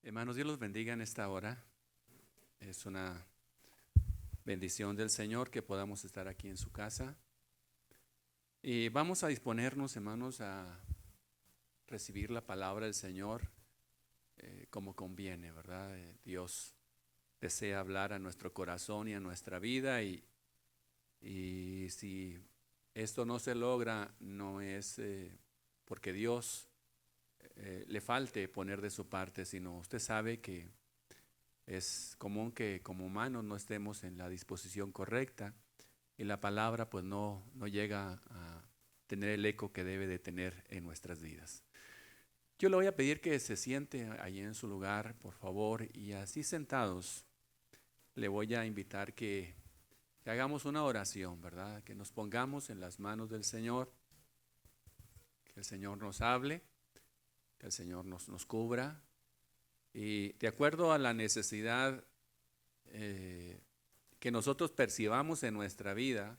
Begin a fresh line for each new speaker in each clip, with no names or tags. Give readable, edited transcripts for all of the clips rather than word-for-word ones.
Hermanos, Dios los bendiga en esta hora. Es una bendición del Señor que podamos estar aquí en su casa. Y vamos a disponernos, hermanos, a recibir la palabra del Señor como conviene, ¿verdad? Dios desea hablar a nuestro corazón y a nuestra vida y si esto no se logra, no es porque Dios le falte poner de su parte, sino usted sabe que es común que como humanos no estemos en la disposición correcta y la palabra pues no llega a tener el eco que debe de tener en nuestras vidas. Yo le voy a pedir que se siente allí en su lugar, por favor, y así sentados le voy a invitar que hagamos una oración, ¿verdad? Que nos pongamos en las manos del Señor, que el Señor nos hable, que el Señor nos cubra y de acuerdo a la necesidad que nosotros percibamos en nuestra vida,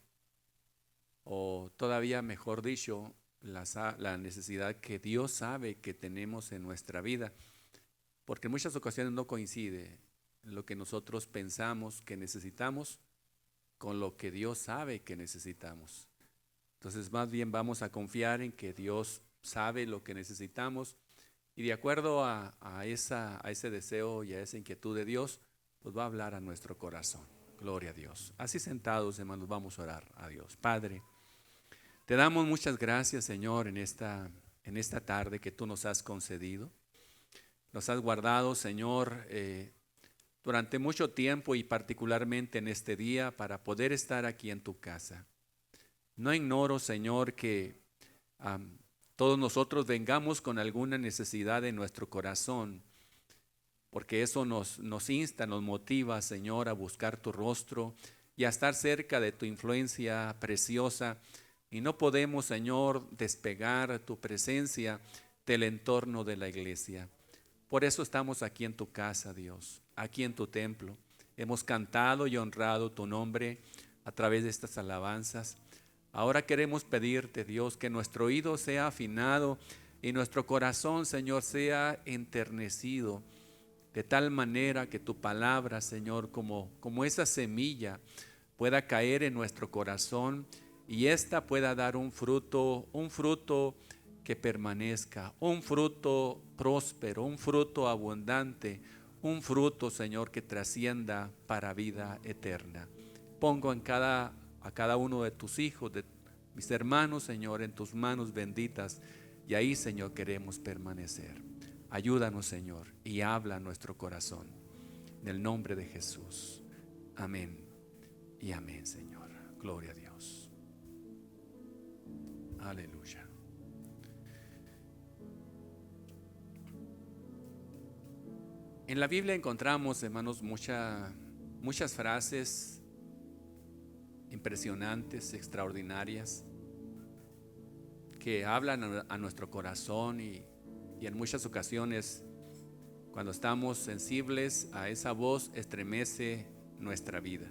o todavía mejor dicho, la necesidad que Dios sabe que tenemos en nuestra vida, porque en muchas ocasiones no coincide lo que nosotros pensamos que necesitamos con lo que Dios sabe que necesitamos. Entonces, más bien vamos a confiar en que Dios sabe lo que necesitamos y de acuerdo a ese deseo y a esa inquietud de Dios, pues va a hablar a nuestro corazón. Gloria a Dios. Así sentados, hermanos, vamos a orar a Dios. Padre, te damos muchas gracias, Señor, en esta tarde que tú nos has concedido. Nos has guardado, Señor, durante mucho tiempo y particularmente en este día para poder estar aquí en tu casa. No ignoro, Señor, que todos nosotros vengamos con alguna necesidad en nuestro corazón, porque eso nos insta, nos motiva, Señor, a buscar tu rostro y a estar cerca de tu influencia preciosa. Y no podemos, Señor, despegar tu presencia del entorno de la iglesia. Por eso estamos aquí en tu casa, Dios, aquí en tu templo. Hemos cantado y honrado tu nombre a través de estas alabanzas. Ahora queremos pedirte, Dios, que nuestro oído sea afinado y nuestro corazón, Señor, sea enternecido, de tal manera que tu palabra, Señor, como esa semilla, pueda caer en nuestro corazón y ésta pueda dar un fruto que permanezca, un fruto próspero, un fruto abundante, un fruto, Señor, que trascienda para vida eterna. Pongo a cada uno de tus hijos, de mis hermanos, Señor, en tus manos benditas, y ahí, Señor, queremos permanecer. Ayúdanos, Señor, y habla a nuestro corazón. En el nombre de Jesús. Amén y amén, Señor. Gloria a Dios. Aleluya. En la Biblia encontramos, hermanos, muchas frases impresionantes, extraordinarias, que hablan a nuestro corazón y en muchas ocasiones, cuando estamos sensibles a esa voz, estremece nuestra vida.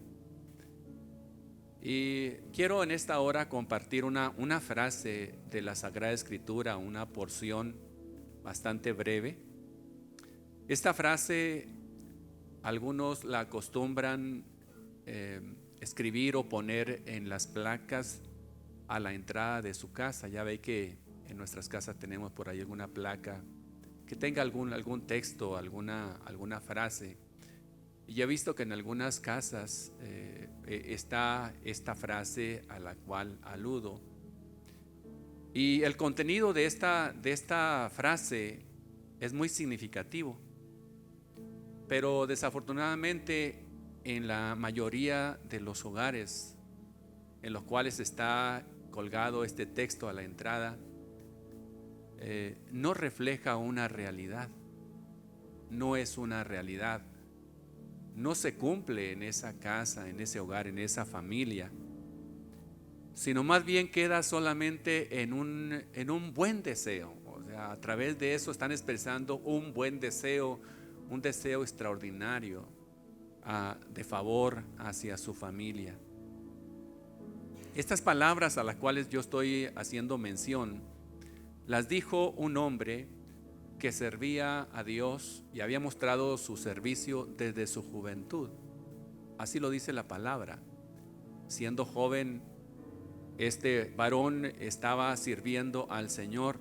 Y quiero en esta hora compartir una frase de la Sagrada Escritura, una porción bastante breve. Esta frase algunos la acostumbran escribir o poner en las placas a la entrada de su casa. Ya ve que en nuestras casas tenemos por ahí alguna placa que tenga algún texto, alguna frase. Y ya he visto que en algunas casas está esta frase a la cual aludo. Y el contenido de esta frase es muy significativo. Pero desafortunadamente en la mayoría de los hogares en los cuales está colgado este texto a la entrada, no refleja una realidad, no es una realidad, no se cumple en esa casa, en ese hogar, en esa familia, sino más bien queda solamente en un buen deseo. O sea, a través de eso están expresando un buen deseo, un deseo extraordinario de favor hacia su familia. Estas palabras a las cuales yo estoy haciendo mención, las dijo un hombre que servía a Dios y había mostrado su servicio desde su juventud. Así lo dice la palabra. Siendo joven, este varón estaba sirviendo al Señor.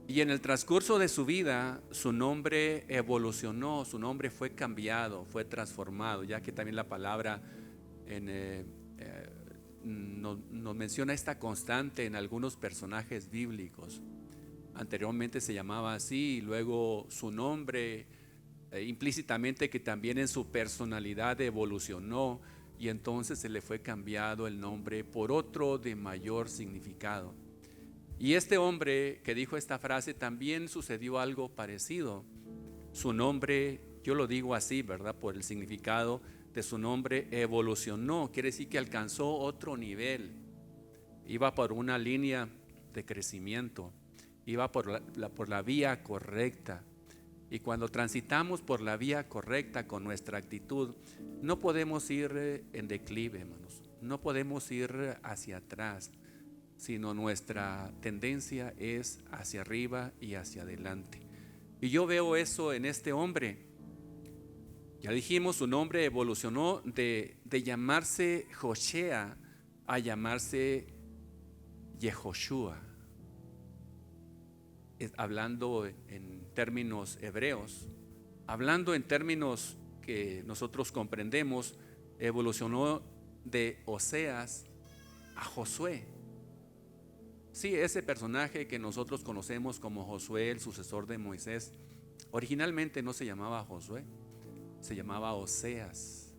Y en el transcurso de su vida, su nombre evolucionó, su nombre fue cambiado, fue transformado, ya que también la palabra nos menciona esta constante en algunos personajes bíblicos. Anteriormente se llamaba así, y luego su nombre, implícitamente que también en su personalidad evolucionó, y entonces se le fue cambiado el nombre por otro de mayor significado. Y este hombre que dijo esta frase, también sucedió algo parecido. Su nombre, yo lo digo así, ¿verdad? Por el significado de su nombre, evolucionó. Quiere decir que alcanzó otro nivel. Iba por una línea de crecimiento. Iba por la vía correcta. Y cuando transitamos por la vía correcta con nuestra actitud, no podemos ir en declive, hermanos. No podemos ir hacia atrás, sino nuestra tendencia es hacia arriba y hacia adelante. Y yo veo eso en este hombre. Ya dijimos, su nombre evolucionó de llamarse Joshea a llamarse Yehoshua. Hablando en términos hebreos, hablando en términos que nosotros comprendemos, evolucionó de Oseas a Josué. Sí, ese personaje que nosotros conocemos como Josué, el sucesor de Moisés, originalmente no se llamaba Josué, se llamaba Oseas.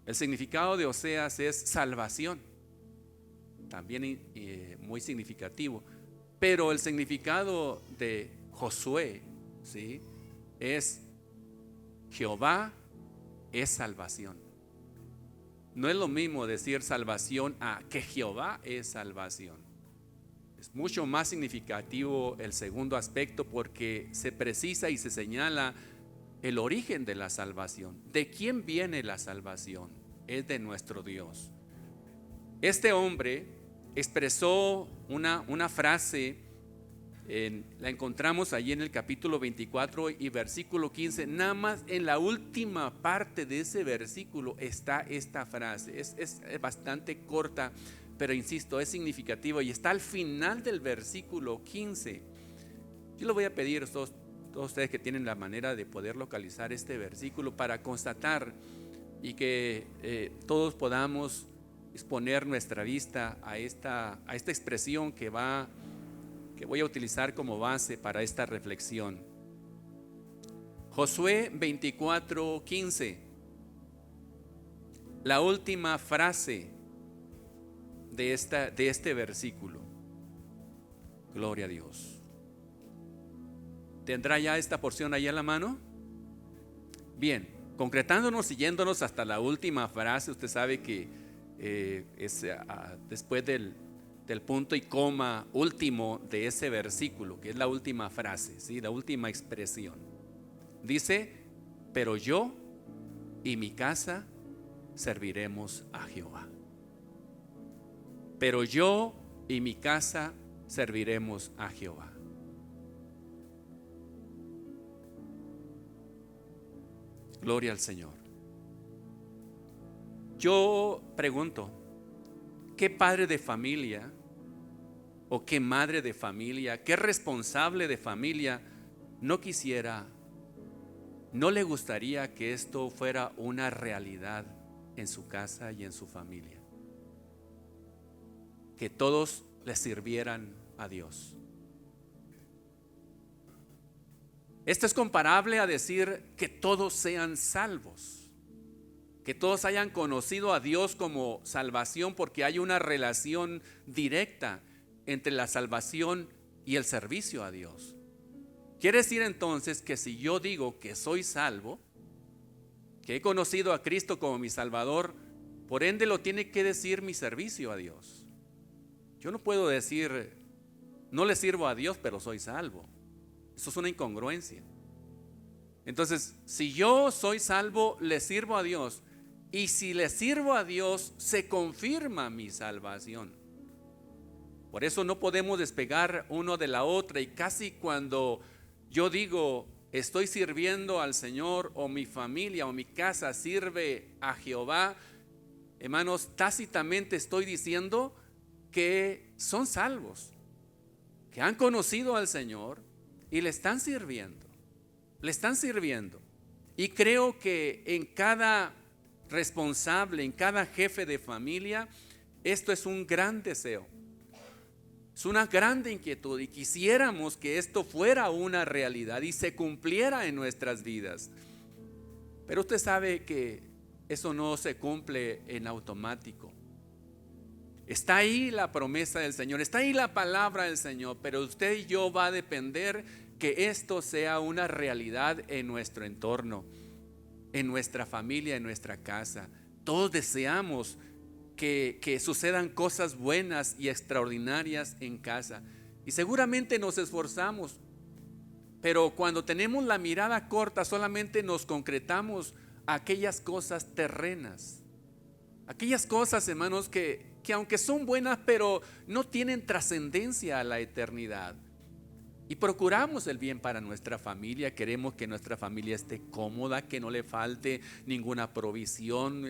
El significado de Oseas es salvación, también muy significativo. Pero el significado de Josué, ¿sí?, es Jehová es salvación. No es lo mismo decir salvación a que Jehová es salvación. Es mucho más significativo el segundo aspecto, porque se precisa y se señala el origen de la salvación. ¿De quién viene la salvación? Es de nuestro Dios. Este hombre expresó una frase, la encontramos allí en el capítulo 24 y versículo 15. Nada más en la última parte de ese versículo está esta frase. Es bastante corta, pero insisto, es significativo, y está al final del versículo 15. Yo le voy a pedir a todos ustedes que tienen la manera de poder localizar este versículo para constatar y que todos podamos exponer nuestra vista a esta expresión que voy a utilizar como base para esta reflexión. Josué 24:15, la última frase de este versículo. Gloria a Dios. ¿Tendrá ya esta porción ahí en la mano? Bien, concretándonos y yéndonos hasta la última frase. Usted sabe que es después del punto y coma último de ese versículo, que es la última frase, ¿sí?, la última expresión. Dice: pero yo y mi casa serviremos a Jehová. Pero yo y mi casa serviremos a Jehová. Gloria al Señor. Yo pregunto, ¿qué padre de familia o qué madre de familia, qué responsable de familia no quisiera, no le gustaría que esto fuera una realidad en su casa y en su familia? Que todos le sirvieran a Dios. Esto es comparable a decir que todos sean salvos, que todos hayan conocido a Dios como salvación, porque hay una relación directa entre la salvación y el servicio a Dios. Quiere decir entonces que si yo digo que soy salvo, que he conocido a Cristo como mi Salvador, por ende lo tiene que decir mi servicio a Dios. Yo no puedo decir, no le sirvo a Dios, pero soy salvo. Eso es una incongruencia. Entonces, si yo soy salvo, le sirvo a Dios. Y si le sirvo a Dios, se confirma mi salvación. Por eso no podemos despegar uno de la otra. Y casi cuando yo digo estoy sirviendo al Señor, o mi familia o mi casa sirve a Jehová, hermanos, tácitamente estoy diciendo que son salvos, que han conocido al Señor y le están sirviendo. Le están sirviendo. Y creo que en cada responsable, en cada jefe de familia, esto es un gran deseo. Es una grande inquietud y quisiéramos que esto fuera una realidad y se cumpliera en nuestras vidas. Pero usted sabe que eso no se cumple en automático. Está ahí la promesa del Señor, está ahí la palabra del Señor, pero usted y yo va a depender que esto sea una realidad en nuestro entorno, en nuestra familia, en nuestra casa. Todos deseamos que sucedan cosas buenas y extraordinarias en casa. Y seguramente nos esforzamos, pero cuando tenemos la mirada corta solamente nos concretamos a aquellas cosas terrenas. Aquellas cosas, hermanos, que aunque son buenas, pero no tienen trascendencia a la eternidad. Y procuramos el bien para nuestra familia, queremos que nuestra familia esté cómoda, que no le falte ninguna provisión,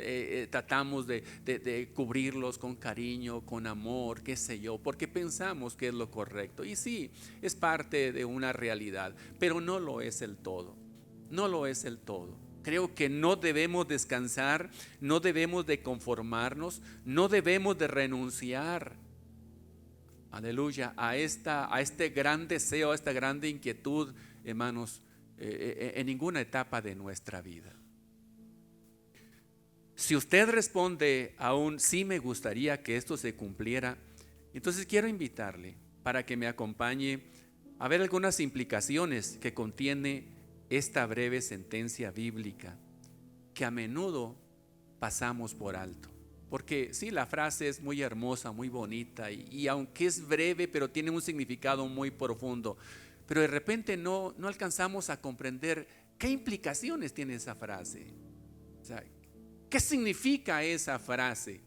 tratamos de cubrirlos con cariño, con amor, qué sé yo, porque pensamos que es lo correcto. Y sí, es parte de una realidad, pero no lo es el todo, no lo es el todo. Creo que no debemos descansar, no debemos de conformarnos, no debemos de renunciar, aleluya, a este gran deseo, a esta grande inquietud, hermanos, en ninguna etapa de nuestra vida. Si usted responde a un sí me gustaría que esto se cumpliera, entonces quiero invitarle para que me acompañe a ver algunas implicaciones que contiene esta breve sentencia bíblica que a menudo pasamos por alto. Porque sí, la frase es muy hermosa, muy bonita y aunque es breve, pero tiene un significado muy profundo. Pero de repente no alcanzamos a comprender qué implicaciones tiene esa frase. O sea, ¿qué significa esa frase?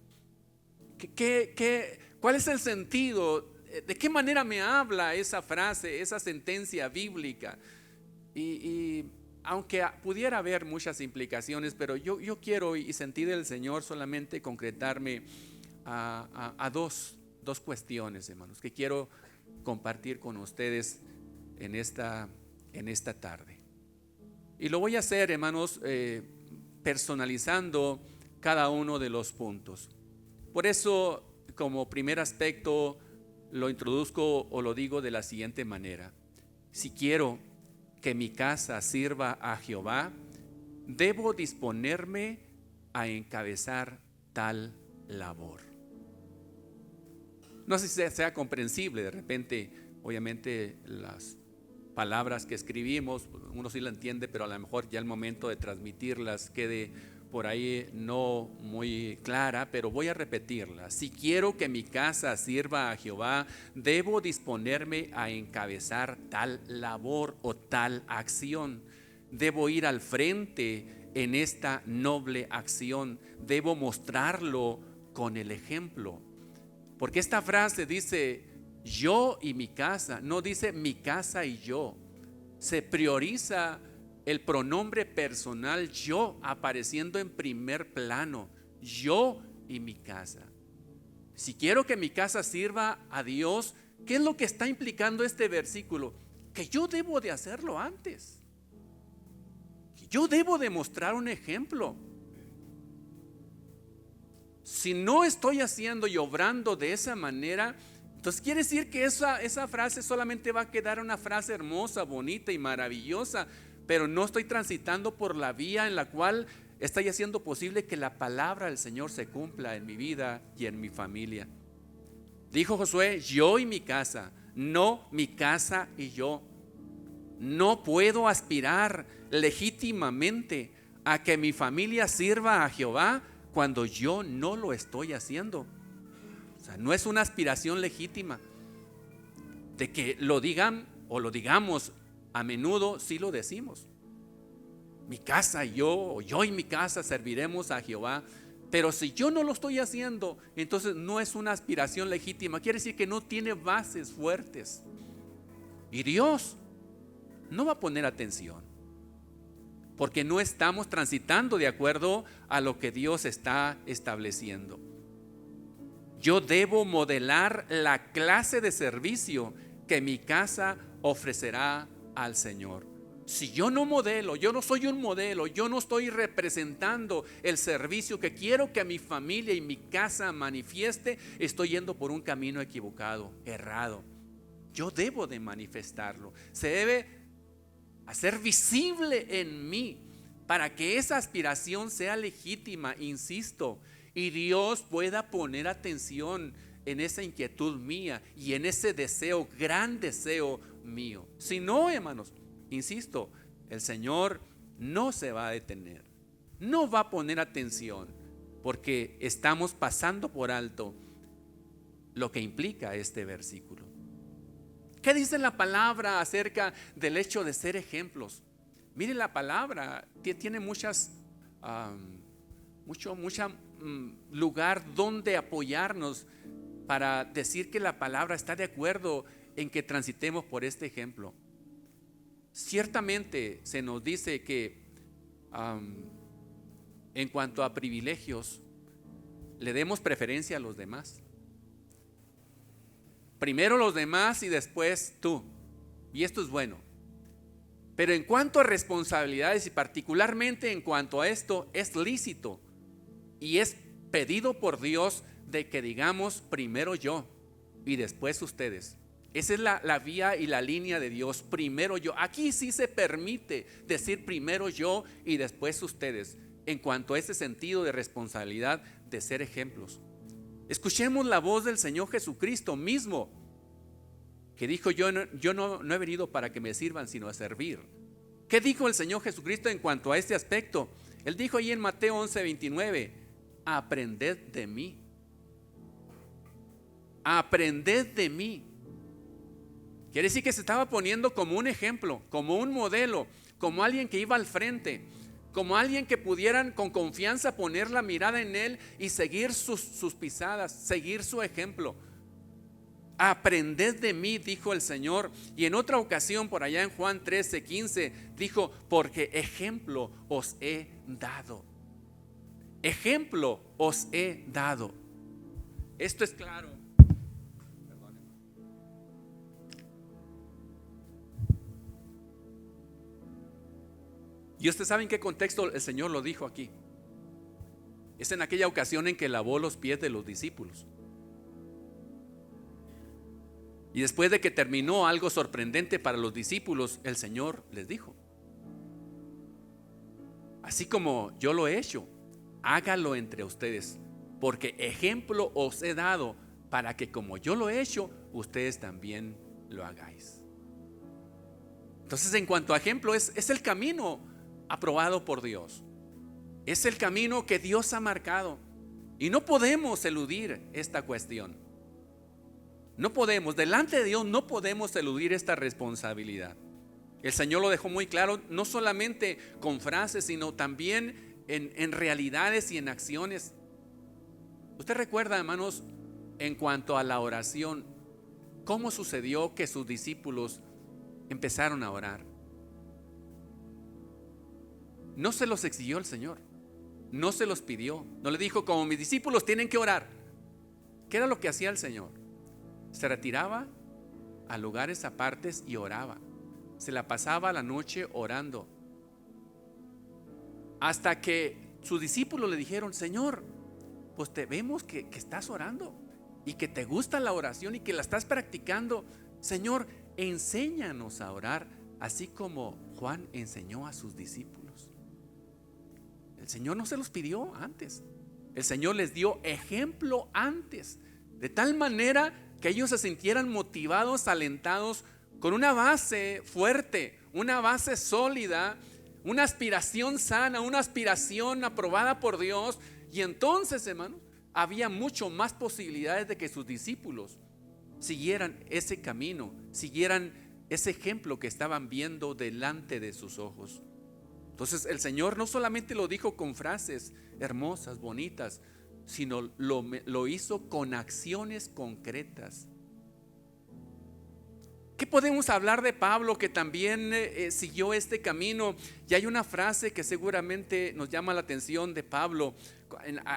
¿Cuál es el sentido? ¿De qué manera me habla esa frase, esa sentencia bíblica? Y aunque pudiera haber muchas implicaciones, pero yo quiero y sentí del Señor solamente concretarme a dos cuestiones, hermanos, que quiero compartir con ustedes en esta tarde. Y lo voy a hacer, hermanos, personalizando cada uno de los puntos. Por eso, como primer aspecto, lo introduzco o lo digo de la siguiente manera: si quiero que mi casa sirva a Jehová, debo disponerme a encabezar tal labor. No sé si sea comprensible. De repente, obviamente, las palabras que escribimos, uno sí la entiende, pero a lo mejor ya el momento de transmitirlas quede por ahí no muy clara, pero voy a repetirla. Si quiero que mi casa sirva a Jehová, debo disponerme a encabezar tal labor o tal acción. Debo ir al frente en esta noble acción. Debo mostrarlo con el ejemplo. Porque esta frase dice yo y mi casa, no dice mi casa y yo. Se prioriza el pronombre personal yo apareciendo en primer plano, yo y mi casa. Si quiero que mi casa sirva a Dios, ¿qué es lo que está implicando este versículo? Que yo debo de hacerlo antes. Yo debo de mostrar un ejemplo. Si no estoy haciendo y obrando de esa manera, entonces quiere decir que esa frase solamente va a quedar una frase hermosa, bonita y maravillosa, pero no estoy transitando por la vía en la cual estoy haciendo posible que la palabra del Señor se cumpla en mi vida y en mi familia. Dijo Josué, yo y mi casa, no mi casa y yo. No puedo aspirar legítimamente a que mi familia sirva a Jehová cuando yo no lo estoy haciendo. O sea, no es una aspiración legítima. De que lo digan o lo digamos a menudo, sí lo decimos. Mi casa y yo, o yo y mi casa serviremos a Jehová. Pero si yo no lo estoy haciendo, entonces no es una aspiración legítima. Quiere decir que no tiene bases fuertes. Y Dios no va a poner atención, porque no estamos transitando de acuerdo a lo que Dios está estableciendo. Yo debo modelar la clase de servicio que mi casa ofrecerá al Señor. Si yo no modelo, yo no soy un modelo, yo no estoy representando el servicio que quiero que mi familia y mi casa manifieste, estoy yendo por un camino equivocado, errado. Yo debo de manifestarlo. Se debe hacer visible en mí para que esa aspiración sea legítima, insisto, y Dios pueda poner atención en esa inquietud mía y en ese deseo, gran deseo mío. Si no, hermanos, insisto, el Señor no se va a detener, no va a poner atención, porque estamos pasando por alto lo que implica este versículo. ¿Qué dice la palabra acerca del hecho de ser ejemplos? Mire, la palabra tiene mucho lugar donde apoyarnos para decir que la palabra está de acuerdo en que transitemos por este ejemplo. Ciertamente se nos dice que en cuanto a privilegios, le demos preferencia a los demás. Primero los demás y después tú. Y esto es bueno. Pero en cuanto a responsabilidades y particularmente en cuanto a esto, es lícito y es pedido por Dios de que digamos primero yo y después ustedes. Esa es la vía y la línea de Dios, primero yo. Aquí sí se permite decir primero yo y después ustedes, en cuanto a ese sentido de responsabilidad de ser ejemplos. Escuchemos la voz del Señor Jesucristo mismo, que dijo: yo no he venido para que me sirvan, sino a servir. ¿Qué dijo el Señor Jesucristo en cuanto a este aspecto? Él dijo ahí en Mateo 11:29: aprended de mí. Aprended de mí. Quiere decir que se estaba poniendo como un ejemplo, como un modelo, como alguien que iba al frente, como alguien que pudieran con confianza poner la mirada en él y seguir sus pisadas, seguir su ejemplo. Aprended de mí, dijo el Señor. Y en otra ocasión, por allá en Juan 13:15, dijo: porque ejemplo os he dado. Ejemplo os he dado. Esto es claro. Y usted sabe en qué contexto el Señor lo dijo aquí. Es en aquella ocasión en que lavó los pies de los discípulos. Y después de que terminó algo sorprendente para los discípulos, el Señor les dijo: así como yo lo he hecho, hágalo entre ustedes, porque ejemplo os he dado para que como yo lo he hecho, ustedes también lo hagáis. Entonces, en cuanto a ejemplo, es el camino aprobado por Dios. Es el camino que Dios ha marcado. Y no podemos eludir esta cuestión. No podemos, delante de Dios no podemos eludir esta responsabilidad. El Señor lo dejó muy claro, no solamente con frases, sino también en realidades y en acciones. Usted recuerda, hermanos, en cuanto a la oración, ¿cómo sucedió que sus discípulos empezaron a orar? No se los exigió el Señor, no se los pidió, no le dijo: como mis discípulos tienen que orar. ¿Qué era lo que hacía el Señor? Se retiraba a lugares apartes y oraba. Se la pasaba la noche orando, hasta que sus discípulos le dijeron: Señor, pues te vemos que estás orando y que te gusta la oración y que la estás practicando. Señor, enséñanos a orar, así como Juan enseñó a sus discípulos. El Señor no se los pidió antes. El Señor les dio ejemplo antes, de tal manera que ellos se sintieran motivados, alentados, con una base fuerte, una base sólida, una aspiración sana, una aspiración aprobada por Dios. Y entonces, hermanos, había mucho más posibilidades de que sus discípulos siguieran ese camino, siguieran ese ejemplo que estaban viendo delante de sus ojos. Entonces el Señor no solamente lo dijo con frases hermosas, bonitas, sino lo hizo con acciones concretas. ¿Qué podemos hablar de Pablo, que también siguió este camino? Y hay una frase que seguramente nos llama la atención de Pablo,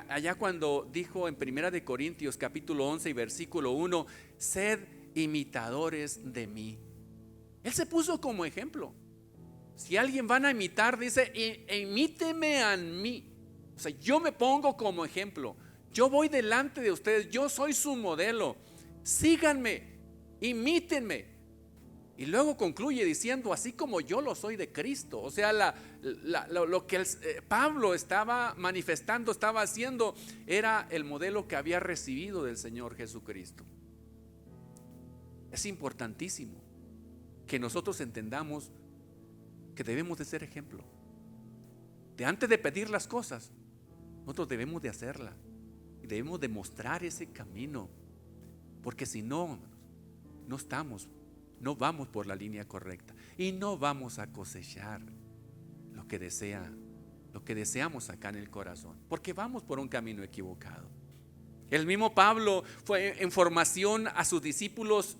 allá cuando dijo en 1 de Corintios capítulo 11 y versículo 1: sed imitadores de mí. Él se puso como ejemplo. Si alguien van a imitar, dice: imíteme a mí. O sea, yo me pongo como ejemplo. Yo voy delante de ustedes, yo soy su modelo. Síganme, imítenme. Y luego concluye diciendo: así como yo lo soy de Cristo. O sea, lo que Pablo estaba manifestando, estaba haciendo, era el modelo que había recibido del Señor Jesucristo. Es importantísimo que nosotros entendamos que debemos de ser ejemplo. De antes de pedir las cosas, nosotros debemos de hacerla y debemos de mostrar ese camino, porque si no, no vamos por la línea correcta y no vamos a cosechar lo que deseamos acá en el corazón, porque vamos por un camino equivocado. El mismo Pablo fue en formación a sus discípulos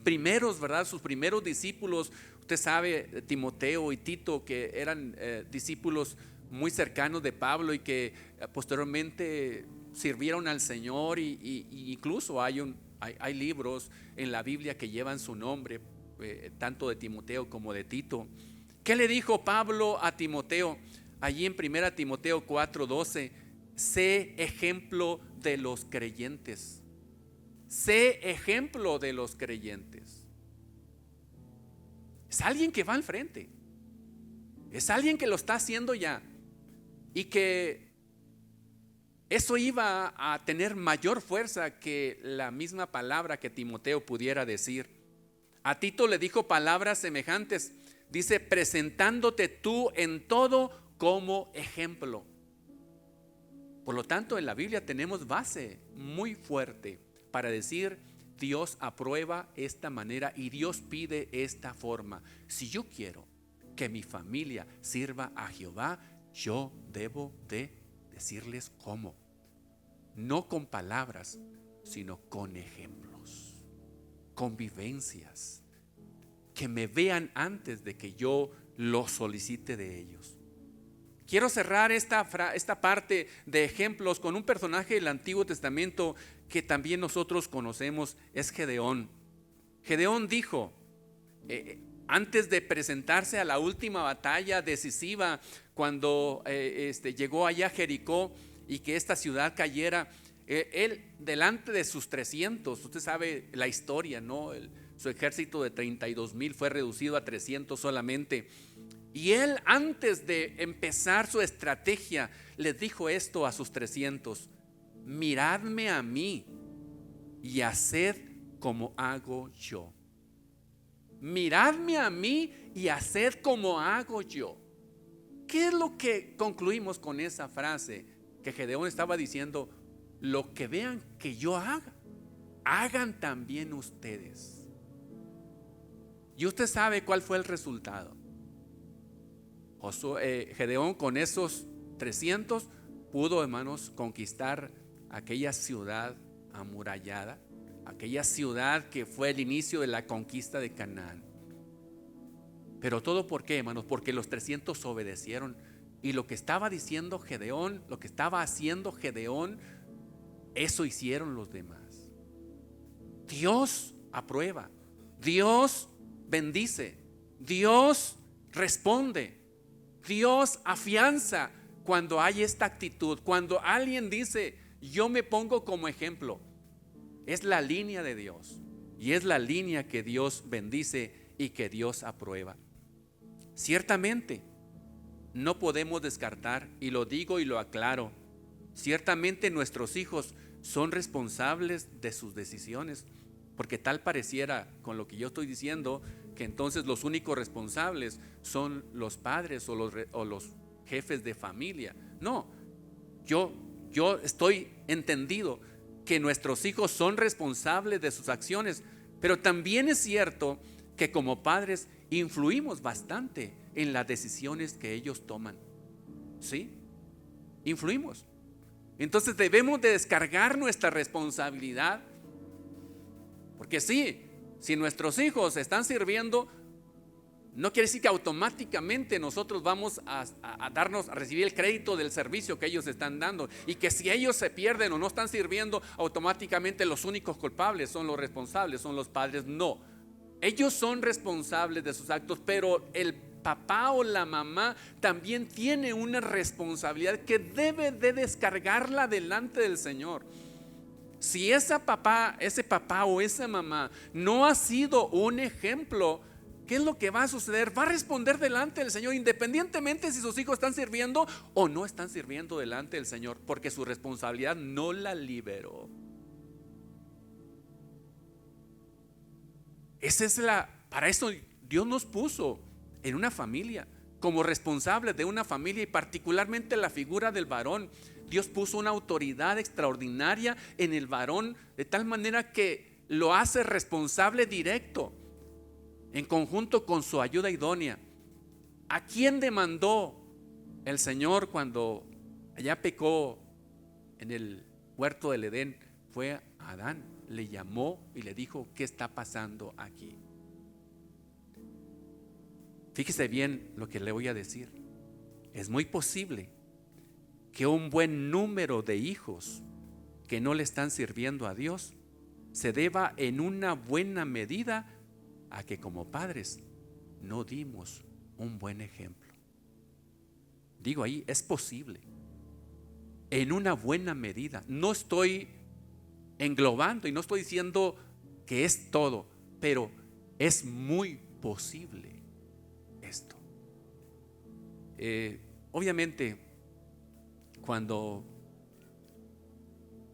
primeros, ¿verdad? Sus primeros discípulos. Usted sabe, Timoteo y Tito, que eran discípulos muy cercanos de Pablo y que posteriormente sirvieron al Señor, y incluso hay libros en la Biblia que llevan su nombre, tanto de Timoteo como de Tito. ¿Qué le dijo Pablo a Timoteo? Allí en 1 Timoteo 4:12: sé ejemplo de los creyentes. Sé ejemplo de los creyentes. Es alguien que va al frente. Es alguien que lo está haciendo ya. Y que eso iba a tener mayor fuerza que la misma palabra que Timoteo pudiera decir. A Tito le dijo palabras semejantes. Dice: presentándote tú en todo como ejemplo. Por lo tanto, en la Biblia tenemos base muy fuerte para decir: Dios aprueba esta manera y Dios pide esta forma. Si yo quiero que mi familia sirva a Jehová, yo debo de decirles cómo. No con palabras, sino con ejemplos, con vivencias, que me vean antes de que yo lo solicite de ellos. Quiero cerrar esta parte de ejemplos con un personaje del Antiguo Testamento que también nosotros conocemos. Es Gedeón. Gedeón dijo, antes de presentarse a la última batalla decisiva, cuando llegó allá a Jericó y que esta ciudad cayera, él delante de sus 300, usted sabe la historia, ¿no? Su ejército de 32,000 fue reducido a 300 solamente. Y él, antes de empezar su estrategia, les dijo esto a sus 300: miradme a mí y haced como hago yo. Miradme a mí y haced como hago yo. ¿Qué es lo que concluimos con esa frase? Que Gedeón estaba diciendo: lo que vean que yo haga, hagan también ustedes. Y usted sabe cuál fue el resultado. Gedeón, con esos 300, pudo, hermanos, conquistar aquella ciudad amurallada, aquella ciudad que fue el inicio de la conquista de Canaán. Pero todo, ¿por qué, hermanos? Porque los 300 obedecieron. Y lo que estaba diciendo Gedeón, lo que estaba haciendo Gedeón, eso hicieron los demás. Dios aprueba, Dios bendice, Dios responde, Dios afianza cuando hay esta actitud. Cuando alguien dice: yo me pongo como ejemplo, es la línea de Dios y es la línea que Dios bendice y que Dios aprueba. Ciertamente no podemos descartar, y lo digo y lo aclaro, ciertamente nuestros hijos son responsables de sus decisiones, porque tal pareciera con lo que yo estoy diciendo que entonces los únicos responsables son los padres o los jefes de familia. No, yo estoy entendido que nuestros hijos son responsables de sus acciones, pero también es cierto que como padres influimos bastante en las decisiones que ellos toman. ¿Sí? Influimos. Entonces debemos de descargar nuestra responsabilidad. Porque sí, si nuestros hijos están sirviendo, no quiere decir que automáticamente nosotros vamos a recibir el crédito del servicio que ellos están dando, y que si ellos se pierden o no están sirviendo, automáticamente los únicos culpables son los responsables, son los padres. No, ellos son responsables de sus actos, pero el papá o la mamá también tiene una responsabilidad que debe de descargarla delante del Señor. Si ese papá o esa mamá no ha sido un ejemplo, ¿qué es lo que va a suceder? Va a responder delante del Señor, independientemente si sus hijos están sirviendo o no están sirviendo delante del Señor, porque su responsabilidad no la liberó. Para eso Dios nos puso en una familia, como responsables de una familia, y particularmente la figura del varón. Dios puso una autoridad extraordinaria en el varón, de tal manera que lo hace responsable directo, en conjunto con su ayuda idónea. ¿A quién demandó el Señor cuando allá pecó en el huerto del Edén? Fue a Adán. Le llamó y le dijo: ¿qué está pasando aquí? Fíjese bien lo que le voy a decir. Es muy posible que un buen número de hijos que no le están sirviendo a Dios se deba en una buena medida a que como padres no dimos un buen ejemplo. Digo ahí, es posible. En una buena medida. No estoy englobando y no estoy diciendo que es todo, pero es muy posible esto. Obviamente, cuando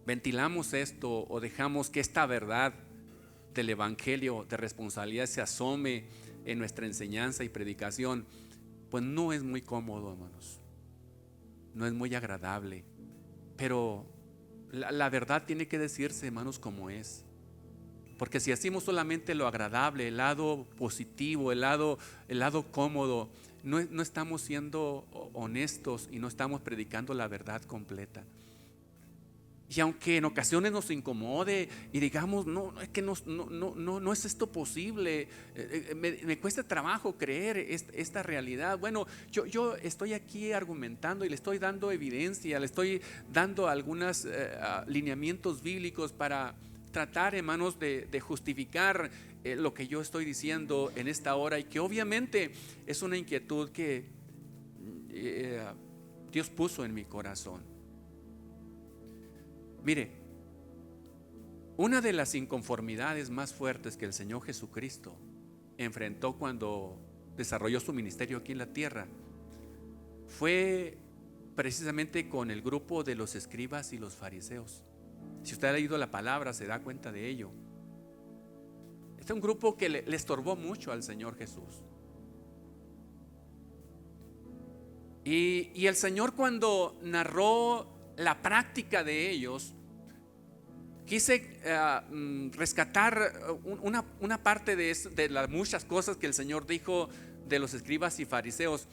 ventilamos esto o dejamos que esta verdad del evangelio de responsabilidad se asome en nuestra enseñanza y predicación, pues no es muy cómodo, hermanos, no es muy agradable, pero la verdad tiene que decirse, hermanos, como es. Porque si hacemos solamente lo agradable, el lado positivo, el lado cómodo, no estamos siendo honestos y no estamos predicando la verdad completa. Y aunque en ocasiones nos incomode y digamos, no, es que no es esto posible, me cuesta trabajo creer esta realidad. Bueno, yo estoy aquí argumentando y le estoy dando evidencia, le estoy dando algunos lineamientos bíblicos para tratar, hermanos, de justificar lo que yo estoy diciendo en esta hora, y que obviamente es una inquietud que Dios puso en mi corazón. Mire, una de las inconformidades más fuertes que el Señor Jesucristo enfrentó cuando desarrolló su ministerio aquí en la tierra fue precisamente con el grupo de los escribas y los fariseos. Si usted ha leído la palabra, se da cuenta de ello. Este es un grupo que le estorbó mucho al Señor Jesús. Y el Señor, cuando narró la práctica de ellos, quise rescatar una parte de las muchas cosas que el Señor dijo de los escribas y fariseos.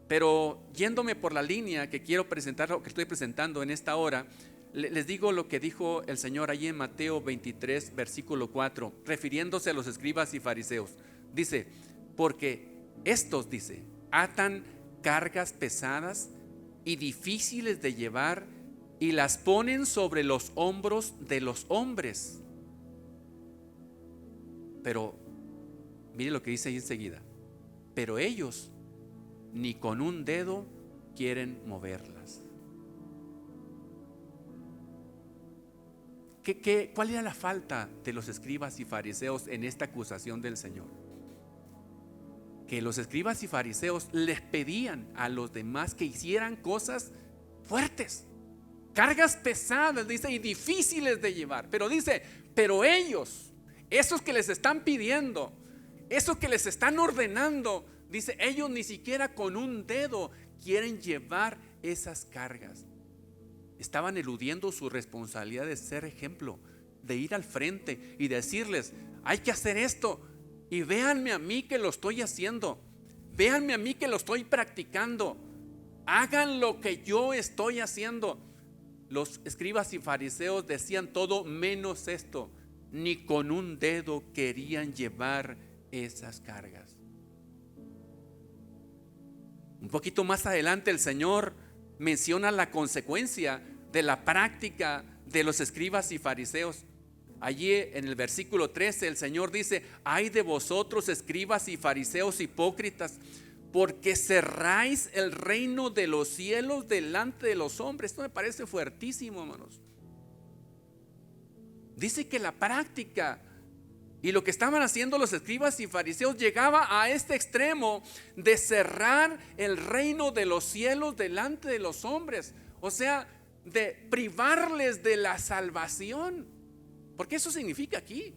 Pero yéndome por la línea que quiero presentar, o que estoy presentando en esta hora, les digo lo que dijo el Señor allí en Mateo 23, versículo 4, refiriéndose a los escribas y fariseos. Dice: porque estos, dice, atan cargas pesadas y difíciles de llevar y las ponen sobre los hombros de los hombres. Pero mire lo que dice ahí enseguida: pero ellos ni con un dedo quieren moverlas. ¿Cuál era la falta de los escribas y fariseos en esta acusación del Señor? Que los escribas y fariseos les pedían a los demás que hicieran cosas fuertes, cargas pesadas, dice, y difíciles de llevar. Pero dice, pero ellos, esos que les están pidiendo, esos que les están ordenando, dice, ellos ni siquiera con un dedo quieren llevar esas cargas. Estaban eludiendo su responsabilidad de ser ejemplo, de ir al frente y decirles: hay que hacer esto. y véanme a mí que lo estoy haciendo. Véanme a mí que lo estoy practicando. Hagan lo que yo estoy haciendo. Los escribas y fariseos decían todo menos esto. Ni con un dedo querían llevar esas cargas. Un poquito más adelante el Señor menciona la consecuencia de la práctica de los escribas y fariseos. Allí en el versículo 13 el Señor dice: ay de vosotros, escribas y fariseos hipócritas, porque cerráis el reino de los cielos delante de los hombres. Esto me parece fuertísimo, hermanos. Dice que la práctica y lo que estaban haciendo los escribas y fariseos llegaba a este extremo de cerrar el reino de los cielos delante de los hombres. O sea, de privarles de la salvación. Porque eso significa aquí.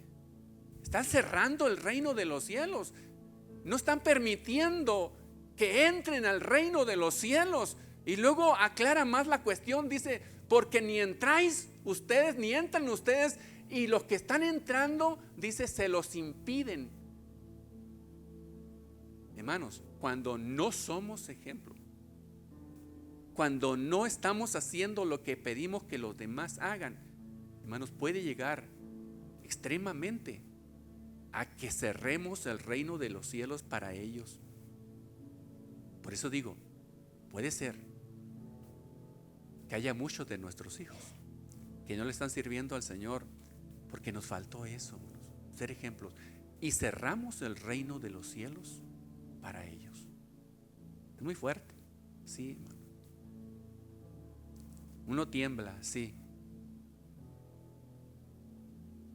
Están cerrando el reino de los cielos. No están permitiendo que entren al reino de los cielos. Y luego aclara más la cuestión. Dice: porque ni entráis ustedes, ni entran ustedes, y los que están entrando, dice, se los impiden. Hermanos, cuando no somos ejemplo, cuando no estamos haciendo lo que pedimos que los demás hagan, hermanos, puede llegar extremadamente a que cerremos el reino de los cielos para ellos. Por eso digo, puede ser que haya muchos de nuestros hijos que no le están sirviendo al Señor porque nos faltó eso, ser ejemplos, y cerramos el reino de los cielos para ellos. Es muy fuerte, sí, hermano. Uno tiembla, sí,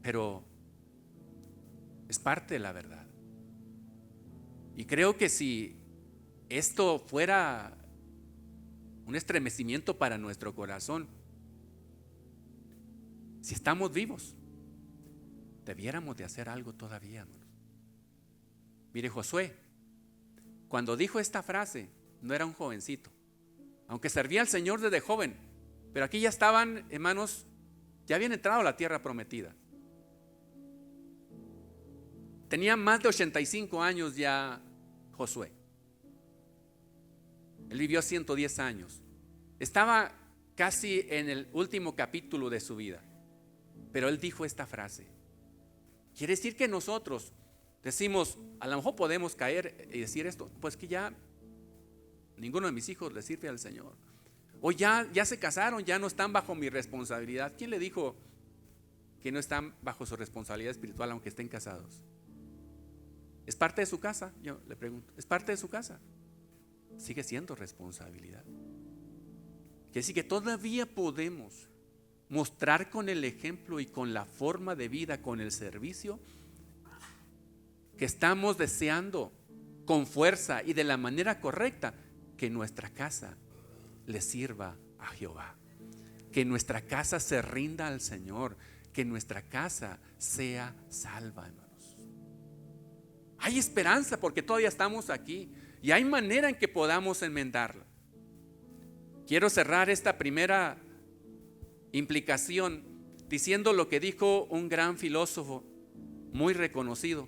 pero es parte de la verdad. Y creo que si esto fuera un estremecimiento para nuestro corazón, si estamos vivos, debiéramos de hacer algo todavía, hermanos. Mire, Josué, cuando dijo esta frase, no era un jovencito, aunque servía al Señor desde joven, pero aquí ya estaban, hermanos, ya habían entrado a la tierra prometida. Tenía más de 85 años ya Josué. Él vivió 110 años. Estaba casi en el último capítulo de su vida. Pero él dijo esta frase. Quiere decir que nosotros decimos, a lo mejor podemos caer y decir esto, pues que ya ninguno de mis hijos le sirve al Señor. O ya se casaron, ya no están bajo mi responsabilidad. ¿Quién le dijo que no están bajo su responsabilidad espiritual aunque estén casados? ¿Es parte de su casa? Yo le pregunto, ¿es parte de su casa? Sigue siendo responsabilidad. Quiere decir que todavía podemos mostrar con el ejemplo y con la forma de vida, con el servicio, que estamos deseando con fuerza y de la manera correcta que nuestra casa le sirva a Jehová, que nuestra casa se rinda al Señor, que nuestra casa sea salva, hermanos. Hay esperanza porque todavía estamos aquí y hay manera en que podamos enmendarla. Quiero cerrar esta primera implicación diciendo lo que dijo un gran filósofo muy reconocido.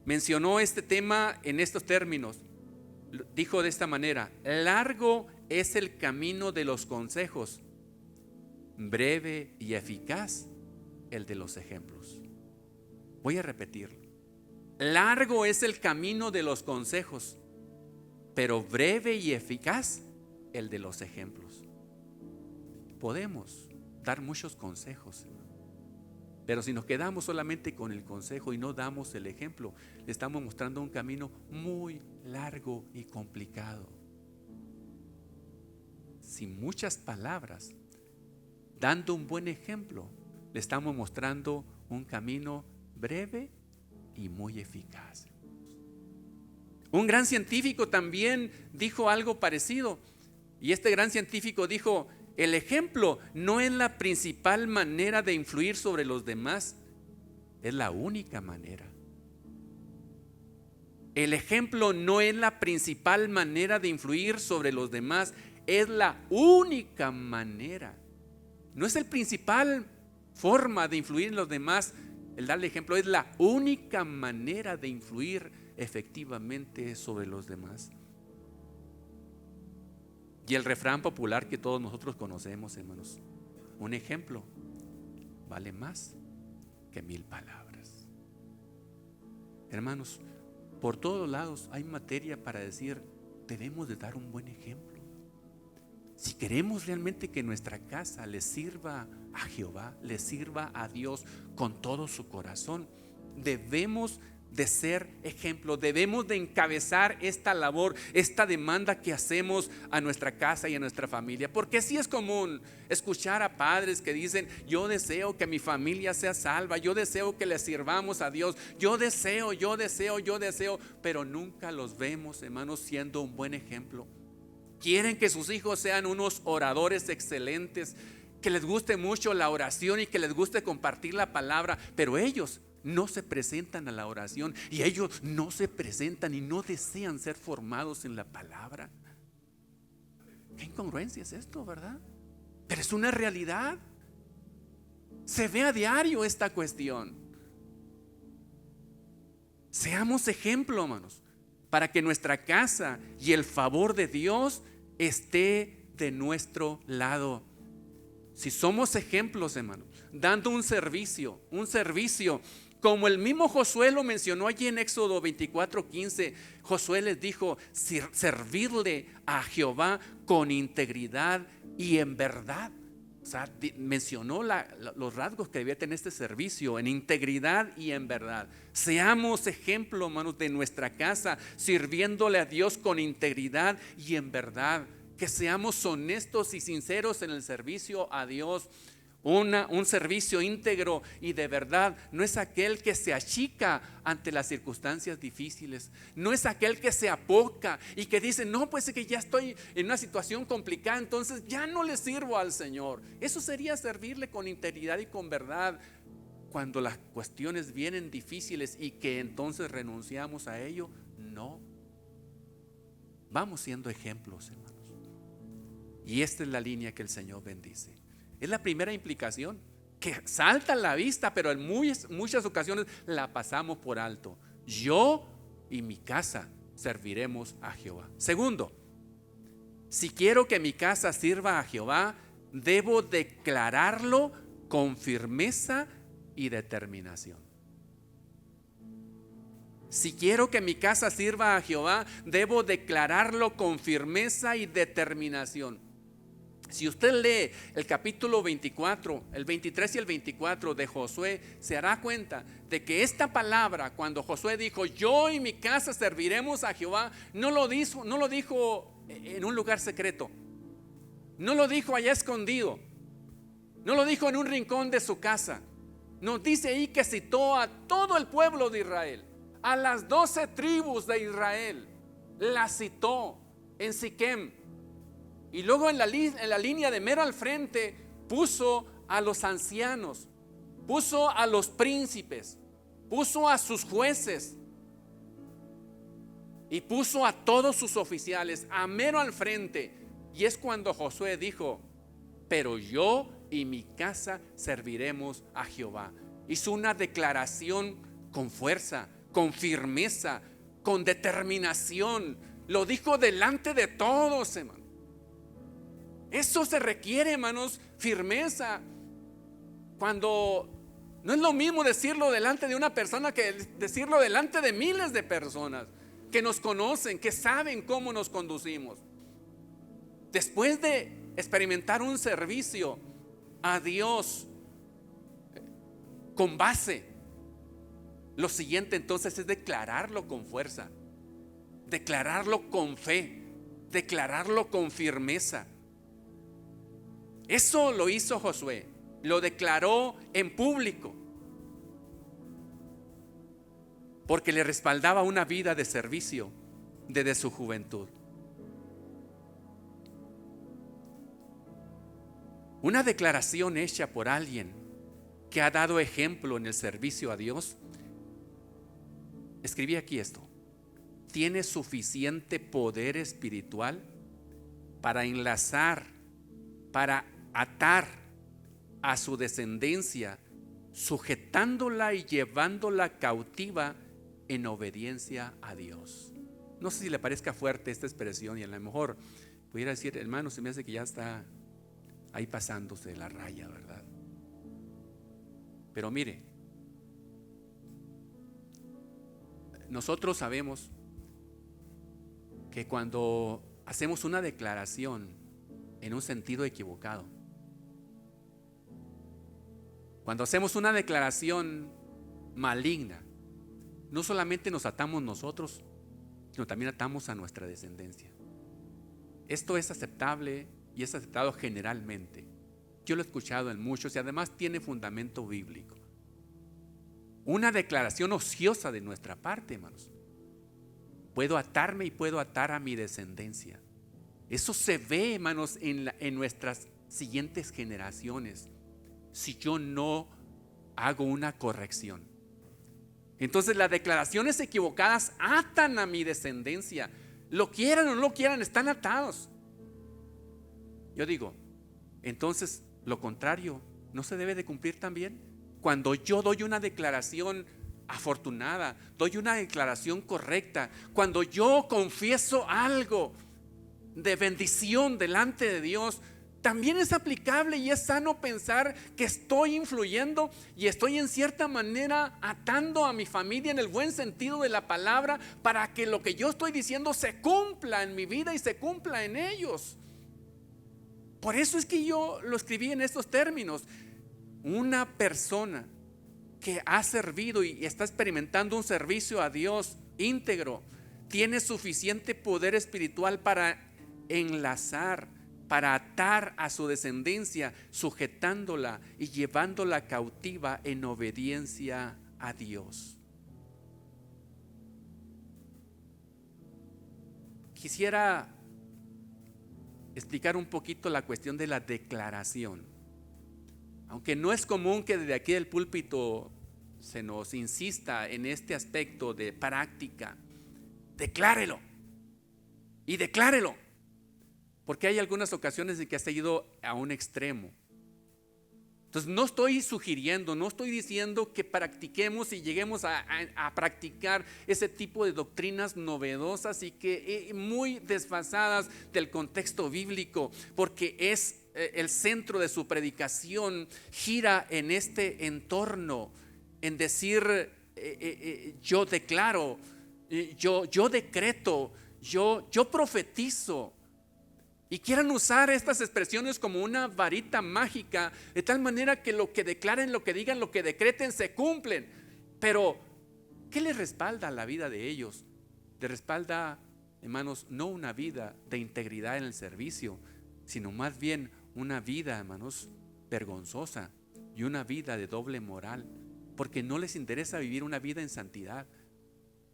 Mencionó este tema en estos términos. Dijo de esta manera: largo es el camino de los consejos, breve y eficaz el de los ejemplos. Voy a repetirlo. Largo es el camino de los consejos, pero breve y eficaz el de los ejemplos. Podemos dar muchos consejos, pero si nos quedamos solamente con el consejo y no damos el ejemplo, le estamos mostrando un camino muy largo y complicado. Sin muchas palabras, dando un buen ejemplo, le estamos mostrando un camino breve y muy eficaz. Un gran científico también dijo algo parecido, y este gran científico dijo: el ejemplo no es la principal manera de influir sobre los demás, es la única manera. El ejemplo no es la principal manera de influir sobre los demás, es la única manera. No es el principal forma de influir en los demás El darle ejemplo es la única manera de influir efectivamente sobre los demás. Y el refrán popular que todos nosotros conocemos, hermanos: un ejemplo vale más que 1000 palabras. Hermanos, por todos lados hay materia para decir: debemos de dar un buen ejemplo. Si queremos realmente que nuestra casa le sirva a Jehová, le sirva a Dios con todo su corazón, debemos de ser ejemplo, debemos de encabezar esta labor, esta demanda que hacemos a nuestra casa y a nuestra familia. Porque sí es común escuchar a padres que dicen: yo deseo que mi familia sea salva, yo deseo que le sirvamos a Dios, yo deseo, pero nunca los vemos, hermanos, siendo un buen ejemplo. Quieren que sus hijos sean unos oradores excelentes, que les guste mucho la oración y que les guste compartir la palabra, pero ellos no se presentan a la oración, y ellos no se presentan y no desean ser formados en la palabra. ¿Qué incongruencia es esto, verdad? Pero es una realidad. Se ve a diario esta cuestión. Seamos ejemplo, hermanos, para que nuestra casa y el favor de Dios esté de nuestro lado. Si somos ejemplos, hermanos, dando un servicio como el mismo Josué lo mencionó allí en Éxodo 24:15. Josué les dijo: servirle a Jehová con integridad y en verdad. O sea, mencionó los rasgos que debía tener este servicio: en integridad y en verdad. Seamos ejemplo, hermanos, de nuestra casa, sirviéndole a Dios con integridad y en verdad. Que seamos honestos y sinceros en el servicio a Dios. Un servicio íntegro y de verdad no es aquel que se achica ante las circunstancias difíciles. No es aquel que se apoca y que dice: no, pues es que ya estoy en una situación complicada, entonces ya no le sirvo al Señor. Eso sería servirle con integridad y con verdad cuando las cuestiones vienen difíciles y que entonces renunciamos a ello. No. Vamos siendo ejemplos, hermanos. Y esta es la línea que el Señor bendice. Es la primera implicación que salta a la vista, pero en muchas ocasiones la pasamos por alto. Yo y mi casa serviremos a Jehová. Segundo, si quiero que mi casa sirva a Jehová, debo declararlo con firmeza y determinación. Si quiero que mi casa sirva a Jehová, debo declararlo con firmeza y determinación. Si usted lee el capítulo 24, el 23 y el 24 de Josué, se dará cuenta de que esta palabra, cuando Josué dijo: yo y mi casa serviremos a Jehová, no lo dijo en un lugar secreto, no lo dijo allá escondido, no lo dijo en un rincón de su casa. Nos dice ahí que citó a todo el pueblo de Israel, a las 12 tribus de Israel, las citó en Siquem. Y luego en la línea de mero al frente puso a los ancianos, puso a los príncipes, puso a sus jueces y puso a todos sus oficiales a mero al frente. Y es cuando Josué dijo: pero yo y mi casa serviremos a Jehová. Hizo una declaración con fuerza, con firmeza, con determinación. Lo dijo delante de todos, hermano. Eso se requiere, hermanos, firmeza. Cuando no es lo mismo decirlo delante de una persona que decirlo delante de miles de personas que nos conocen, que saben cómo nos conducimos. Después de experimentar un servicio a Dios con base, lo siguiente entonces es declararlo con fuerza, declararlo con fe, declararlo con firmeza. Eso lo hizo Josué, lo declaró en público, porque le respaldaba una vida de servicio desde su juventud. Una declaración hecha por alguien que ha dado ejemplo en el servicio a Dios. Escribí aquí esto: tiene suficiente poder espiritual para enlazar, para atar a su descendencia sujetándola y llevándola cautiva en obediencia a Dios. No sé si le parezca fuerte esta expresión y a lo mejor pudiera decir, hermano, se me hace que ya está ahí pasándose la raya, ¿verdad? Pero mire, nosotros sabemos que cuando hacemos una declaración en un sentido equivocado, cuando hacemos una declaración maligna, no solamente nos atamos nosotros, sino también atamos a nuestra descendencia. Esto es aceptable y es aceptado generalmente. Yo lo he escuchado en muchos y además tiene fundamento bíblico. Una declaración ociosa de nuestra parte, hermanos. Puedo atarme y puedo atar a mi descendencia. Eso se ve, hermanos, en nuestras siguientes generaciones, si yo no hago una corrección. Entonces las declaraciones equivocadas atan a mi descendencia. Lo quieran o no lo quieran, están atados. Yo digo, entonces lo contrario no se debe de cumplir también. Cuando yo doy una declaración afortunada, doy una declaración correcta, cuando yo confieso algo de bendición delante de Dios, también es aplicable y es sano pensar que estoy influyendo y estoy en cierta manera atando a mi familia en el buen sentido de la palabra para que lo que yo estoy diciendo se cumpla en mi vida y se cumpla en ellos. Por eso es que yo lo escribí en estos términos. Una persona que ha servido y está experimentando un servicio a Dios íntegro tiene suficiente poder espiritual para enlazar, para atar a su descendencia, sujetándola y llevándola cautiva en obediencia a Dios. Quisiera explicar un poquito la cuestión de la declaración. Aunque no es común que desde aquí del púlpito se nos insista en este aspecto de práctica, declárelo y declárelo. Porque hay algunas ocasiones en que ha seguido a un extremo. Entonces no estoy sugiriendo, no estoy diciendo que practiquemos y lleguemos a practicar ese tipo de doctrinas novedosas y que muy desfasadas del contexto bíblico, porque es el centro de su predicación gira en este entorno, en decir yo declaro, yo decreto, yo profetizo. Y quieran usar estas expresiones como una varita mágica, de tal manera que lo que declaren, lo que digan, lo que decreten se cumplen. Pero ¿qué les respalda la vida de ellos? Les respalda, hermanos, no una vida de integridad en el servicio, sino más bien una vida, hermanos, vergonzosa y una vida de doble moral, porque no les interesa vivir una vida en santidad,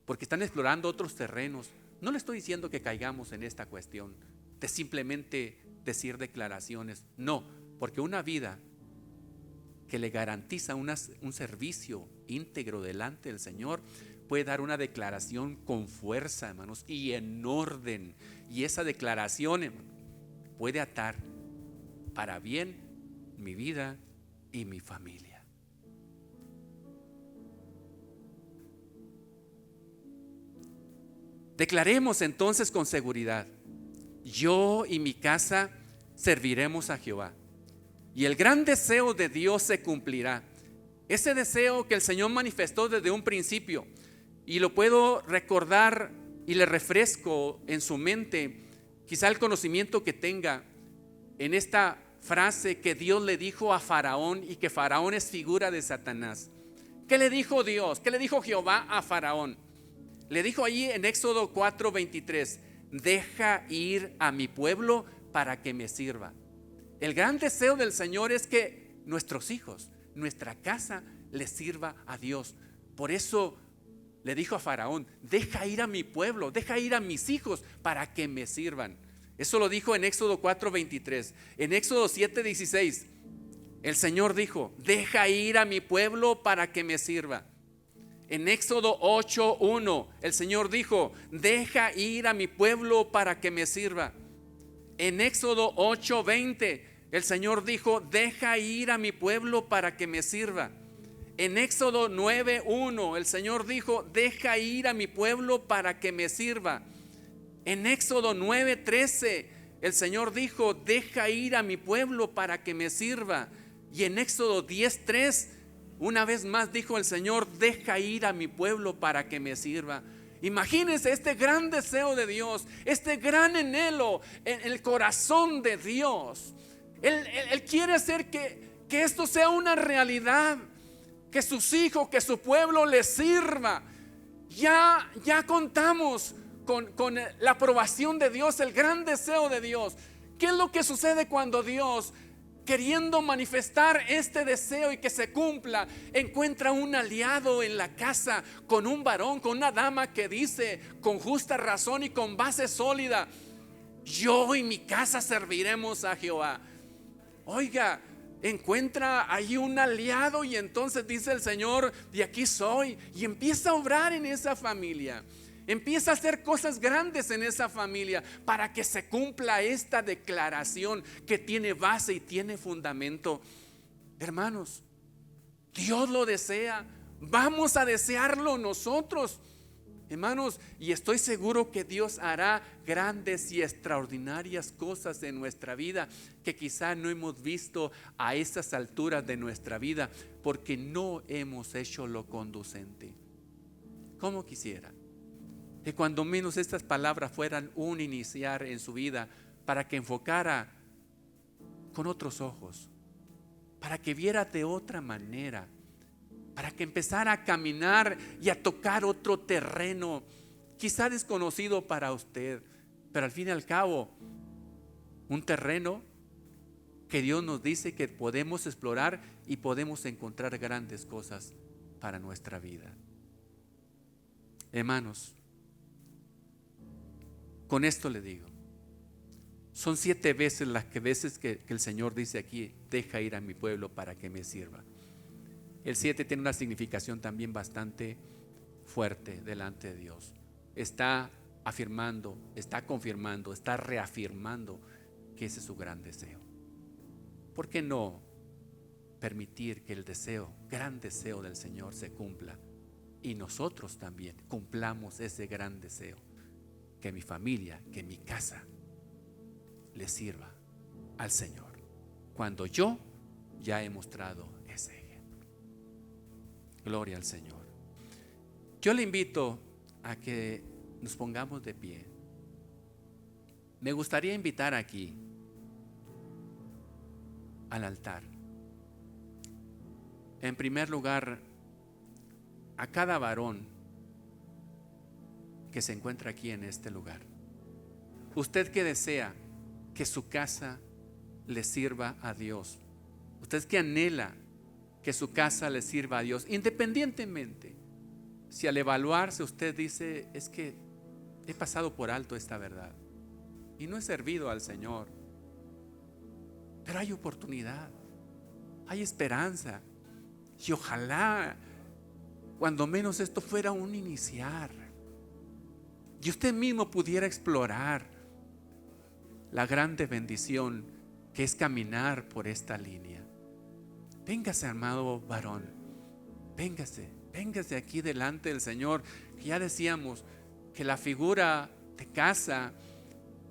porque están explorando otros terrenos. No le estoy diciendo que caigamos en esta cuestión de simplemente decir declaraciones, no, porque una vida que le garantiza un servicio íntegro delante del Señor puede dar una declaración con fuerza, hermanos, y en orden, y esa declaración, hermanos, puede atar para bien mi vida y mi familia. Declaremos entonces con seguridad: yo y mi casa serviremos a Jehová. Y el gran deseo de Dios se cumplirá. Ese deseo que el Señor manifestó desde un principio. Y lo puedo recordar y le refresco en su mente, quizá el conocimiento que tenga en esta frase que Dios le dijo a Faraón, y que Faraón es figura de Satanás. ¿Qué le dijo Dios? ¿Qué le dijo Jehová a Faraón? Le dijo allí en Éxodo 4:23: deja ir a mi pueblo para que me sirva. El gran deseo del Señor es que nuestros hijos, nuestra casa, le sirva a Dios. Por eso le dijo a Faraón: deja ir a mi pueblo, deja ir a mis hijos para que me sirvan. Eso lo dijo en Éxodo 4:23. En Éxodo 7:16 el Señor dijo: deja ir a mi pueblo para que me sirva. En Éxodo 8:1 el Señor dijo: deja ir a mi pueblo para que me sirva. En Éxodo 8:20 el Señor dijo: deja ir a mi pueblo para que me sirva. En Éxodo 9:1 el Señor dijo: deja ir a mi pueblo para que me sirva. En Éxodo 9:13 el Señor dijo: deja ir a mi pueblo para que me sirva. Y en Éxodo 10:3 una vez más dijo el Señor: deja ir a mi pueblo para que me sirva. Imagínense este gran deseo de Dios, este gran anhelo en el corazón de Dios. Él quiere hacer que esto sea una realidad, que sus hijos, que su pueblo le sirva. Ya contamos con la aprobación de Dios, el gran deseo de Dios. ¿Qué es lo que sucede cuando Dios, queriendo manifestar este deseo y que se cumpla, encuentra un aliado en la casa con un varón, con una dama que dice con justa razón y con base sólida: yo y mi casa serviremos a Jehová? Oiga, encuentra ahí un aliado y entonces dice el Señor: de aquí soy. Y empieza a obrar en esa familia. Empieza a hacer cosas grandes en esa familia para que se cumpla esta declaración que tiene base y tiene fundamento. Hermanos, Dios lo desea. Vamos a desearlo nosotros, hermanos, y estoy seguro que Dios hará grandes y extraordinarias cosas en nuestra vida que quizá no hemos visto a estas alturas de nuestra vida, porque no hemos hecho lo conducente. Como quisiera que cuando menos estas palabras fueran un iniciar en su vida, para que enfocara con otros ojos, para que viera de otra manera, para que empezara a caminar y a tocar otro terreno, quizá desconocido para usted, pero al fin y al cabo un terreno que Dios nos dice que podemos explorar y podemos encontrar grandes cosas para nuestra vida. Hermanos, con esto le digo, son 7 veces las veces que el Señor dice aquí: deja ir a mi pueblo para que me sirva. El 7 tiene una significación también bastante fuerte delante de Dios. Está afirmando, está confirmando, está reafirmando que ese es su gran deseo. ¿Por qué no permitir que el deseo, gran deseo del Señor se cumpla y nosotros también cumplamos ese gran deseo? Que mi familia, que mi casa le sirva al Señor, cuando yo ya he mostrado ese ejemplo. Gloria al Señor. Yo le invito a que nos pongamos de pie. Me gustaría invitar aquí al altar, en primer lugar, a cada varón que se encuentra aquí en este lugar. Usted que desea que su casa le sirva a Dios, usted que anhela que su casa le sirva a Dios, independientemente si al evaluarse usted dice: es que he pasado por alto esta verdad y no he servido al Señor, pero hay oportunidad, hay esperanza, y ojalá cuando menos esto fuera un iniciar y usted mismo pudiera explorar la grande bendición que es caminar por esta línea. Véngase, amado varón, véngase aquí delante del Señor. Ya decíamos que la figura de casa,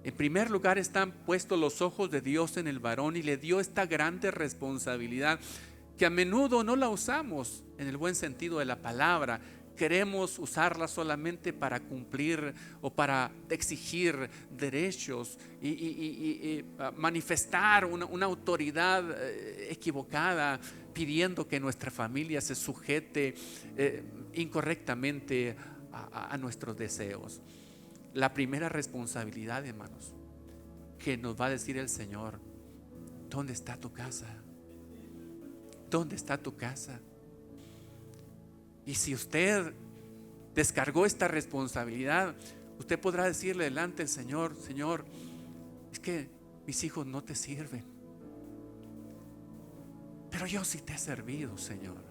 en primer lugar, están puestos los ojos de Dios en el varón, y le dio esta grande responsabilidad que a menudo no la usamos en el buen sentido de la palabra. Queremos usarla solamente para cumplir o para exigir derechos y manifestar una autoridad equivocada, pidiendo que nuestra familia se sujete incorrectamente a nuestros deseos. La primera responsabilidad, hermanos, que nos va a decir el Señor: ¿dónde está tu casa? ¿Dónde está tu casa? Y si usted descargó esta responsabilidad, usted podrá decirle delante del Señor: Señor, es que mis hijos no te sirven, pero yo sí te he servido, Señor.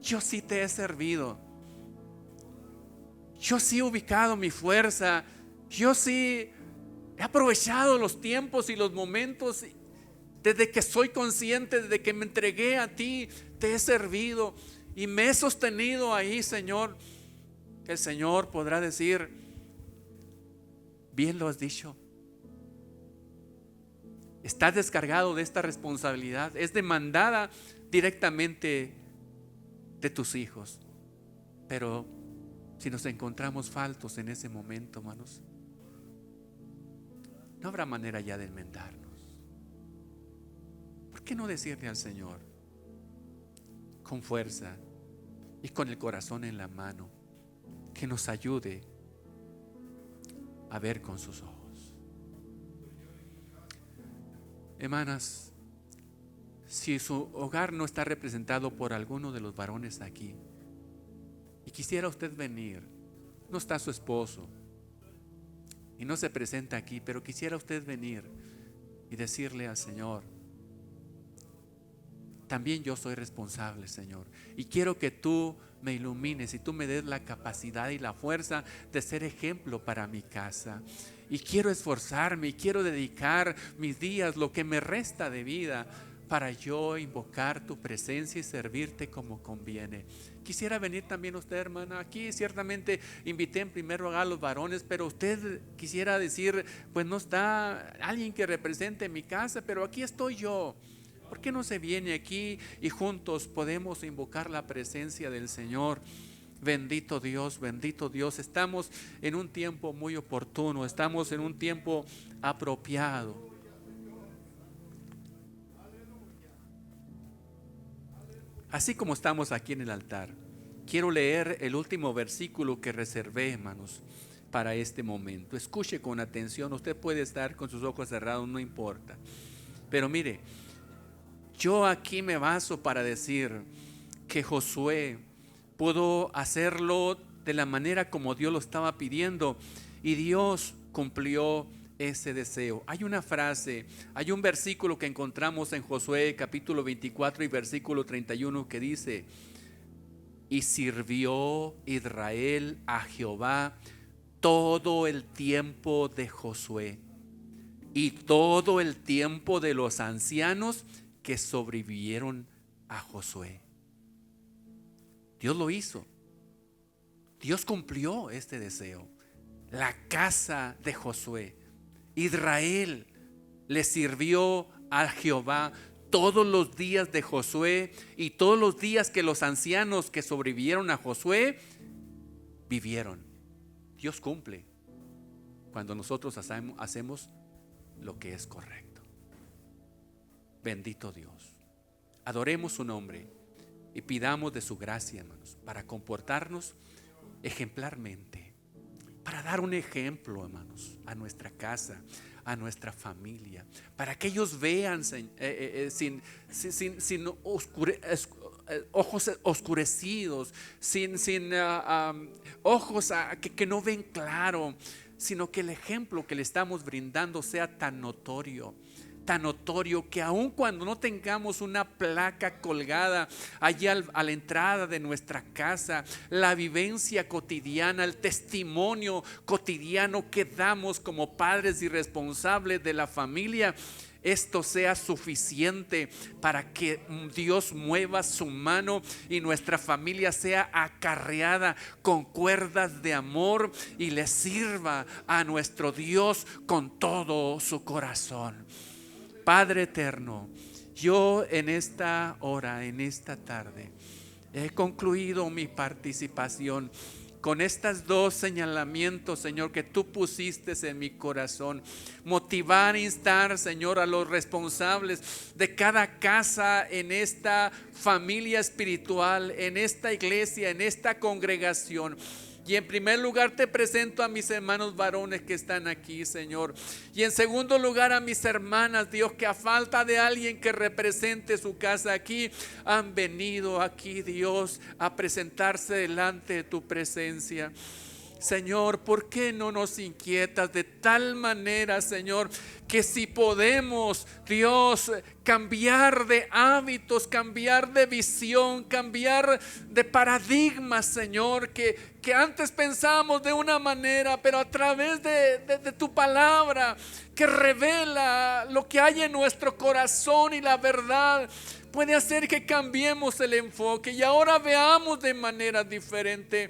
Yo sí te he servido. Yo sí he ubicado mi fuerza. Yo sí he aprovechado los tiempos y los momentos Desde que soy consciente, desde que me entregué a ti, te he servido y me he sostenido ahí, Señor. El Señor podrá decir: bien lo has dicho. Estás descargado de esta responsabilidad. Es demandada directamente de tus hijos. Pero si nos encontramos faltos en ese momento, hermanos, no habrá manera ya de enmendarnos. ¿Por qué no decirle al Señor con fuerza y con el corazón en la mano que nos ayude a ver con sus ojos? Hermanas, si su hogar no está representado por alguno de los varones aquí y quisiera usted venir, no está su esposo y no se presenta aquí, pero quisiera usted venir y decirle al Señor: también yo soy responsable, Señor, y quiero que tú me ilumines y tú me des la capacidad y la fuerza de ser ejemplo para mi casa. Y quiero esforzarme y quiero dedicar mis días, lo que me resta de vida, para yo invocar tu presencia y servirte como conviene. Quisiera venir también usted, hermana. Aquí ciertamente invité en primer lugar a los varones, pero usted quisiera decir: pues no está alguien que represente mi casa, pero aquí estoy yo. ¿Por qué no se viene aquí y juntos podemos invocar la presencia del Señor? Bendito Dios, bendito Dios. Estamos en un tiempo muy oportuno, estamos en un tiempo apropiado. Así como estamos aquí en el altar, quiero leer el último versículo que reservé, hermanos, para este momento. Escuche con atención. Usted puede estar con sus ojos cerrados, no importa. Pero mire, yo aquí me baso para decir que Josué pudo hacerlo de la manera como Dios lo estaba pidiendo, y Dios cumplió ese deseo. Hay una frase, hay un versículo que encontramos en Josué capítulo 24 y versículo 31 que dice: y sirvió Israel a Jehová todo el tiempo de Josué y todo el tiempo de los ancianos que sobrevivieron a Josué. Dios lo hizo. Dios cumplió este deseo. La casa de Josué, Israel, le sirvió a Jehová todos los días de Josué y todos los días que los ancianos que sobrevivieron a Josué vivieron. Dios cumple cuando nosotros hacemos lo que es correcto. Bendito Dios. Adoremos su nombre y pidamos de su gracia, hermanos, para comportarnos ejemplarmente, para dar un ejemplo, hermanos, a nuestra casa, a nuestra familia, para que ellos vean sin ojos oscurecidos, sin ojos que no ven claro, sino que el ejemplo que le estamos brindando sea tan notorio que aun cuando no tengamos una placa colgada allá a la entrada de nuestra casa, la vivencia cotidiana, el testimonio cotidiano que damos como padres y responsables de la familia, esto sea suficiente para que Dios mueva su mano y nuestra familia sea acarreada con cuerdas de amor y le sirva a nuestro Dios con todo su corazón. Padre eterno, yo en esta hora, en esta tarde, he concluido mi participación con estos dos señalamientos, Señor, que tú pusiste en mi corazón. Motivar, instar, Señor, a los responsables de cada casa en esta familia espiritual, en esta iglesia, en esta congregación. Y en primer lugar te presento a mis hermanos varones que están aquí, Señor. Y en segundo lugar a mis hermanas, Dios, que a falta de alguien que represente su casa aquí, han venido aquí, Dios, a presentarse delante de tu presencia. Señor, ¿por qué no nos inquietas de tal manera, Señor, que si podemos, Dios, cambiar de hábitos, cambiar de visión, cambiar de paradigmas, Señor, que antes pensábamos de una manera, pero a través de tu palabra que revela lo que hay en nuestro corazón y la verdad, puede hacer que cambiemos el enfoque y ahora veamos de manera diferente.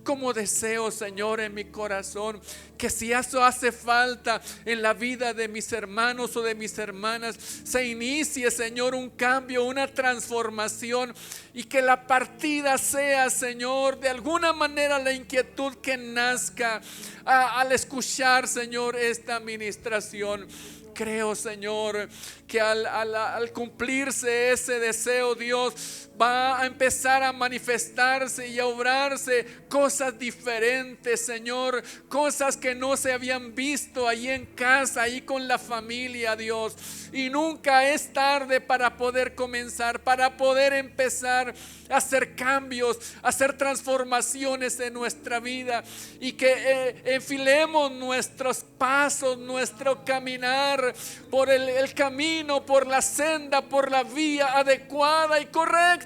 Como deseo, Señor, en mi corazón, que si eso hace falta en la vida de mis hermanos o de mis hermanas, se inicie, Señor, un cambio, una transformación, y que la partida sea, Señor, de alguna manera la inquietud que nazca al escuchar, Señor, esta administración. Creo, Señor, que al cumplirse ese deseo, Dios, va a empezar a manifestarse y a obrarse cosas diferentes, Señor, cosas que no se habían visto ahí en casa, ahí con la familia, Dios. Y nunca es tarde para poder comenzar, para poder empezar a hacer cambios, a hacer transformaciones en nuestra vida, y que enfilemos nuestros pasos, nuestro caminar por el camino, por la senda, por la vía adecuada y correcta.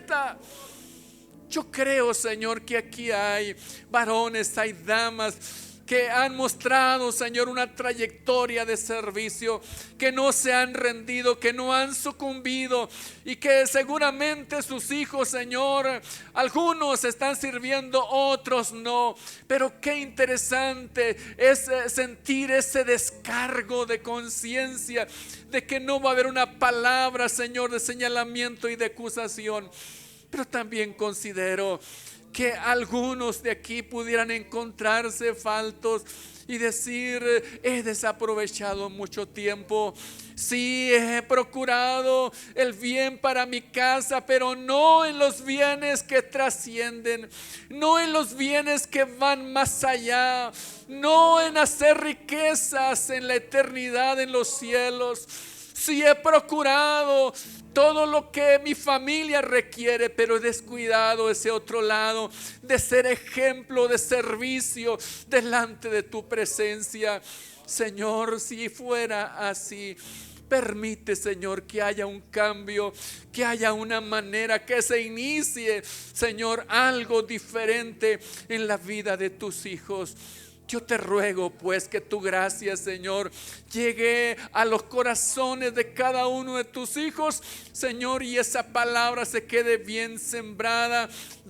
Yo creo, Señor, que aquí hay varones, hay damas que han mostrado, Señor, una trayectoria de servicio, que no se han rendido, que no han sucumbido, y que seguramente sus hijos, Señor, algunos están sirviendo, otros no. Pero qué interesante es sentir ese descargo de conciencia de que no va a haber una palabra, Señor, de señalamiento y de acusación. Pero también considero que algunos de aquí pudieran encontrarse faltos y decir: he desaprovechado mucho tiempo. Sí, he procurado el bien para mi casa, pero no en los bienes que trascienden, no en los bienes que van más allá, no en hacer riquezas en la eternidad, en los cielos. Sí, he procurado todo lo que mi familia requiere, pero he descuidado ese otro lado de ser ejemplo de servicio delante de tu presencia. Señor, si fuera así, permite, Señor, que haya un cambio, que haya una manera, que se inicie, Señor, algo diferente en la vida de tus hijos. Yo te ruego, pues, que tu gracia, Señor, llegue a los corazones de cada uno de tus hijos, Señor, y esa palabra se quede bien sembrada